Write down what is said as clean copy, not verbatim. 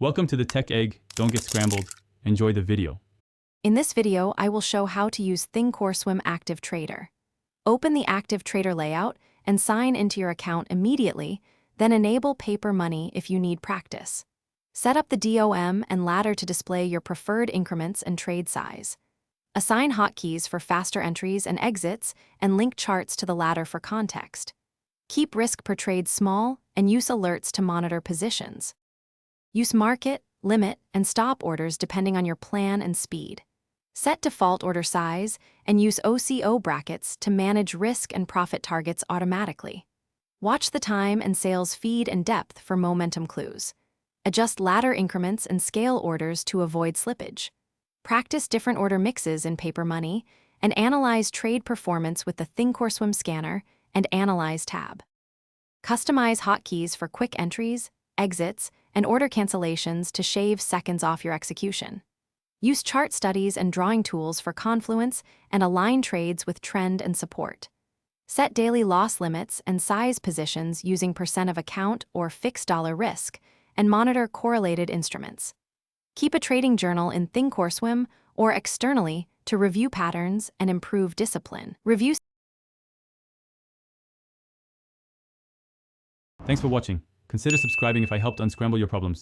Welcome to the Tech Egg. Don't get scrambled. Enjoy the video. In this video, I will show how to use Thinkorswim Active Trader. Open the Active Trader layout and sign into your account immediately, then enable paper money if you need practice. Set up the DOM and ladder to display your preferred increments and trade size. Assign hotkeys for faster entries and exits, and link charts to the ladder for context. Keep risk per trade small and use alerts to monitor positions. Use market, limit, and stop orders depending on your plan and speed. Set default order size and use OCO brackets to manage risk and profit targets automatically. Watch the time and sales feed and depth for momentum clues. Adjust ladder increments and scale orders to avoid slippage. Practice different order mixes in paper money, and analyze trade performance with the Thinkorswim scanner and Analyze tab. Customize hotkeys for quick entries, exits, and order cancellations to shave seconds off your execution. Use chart studies and drawing tools for confluence and align trades with trend and support. Set daily loss limits and size positions using % of account or fixed dollar risk, and monitor correlated instruments. Keep a trading journal in Thinkorswim or externally to review patterns and improve discipline. Thanks for watching. Consider subscribing if I helped unscramble your problems.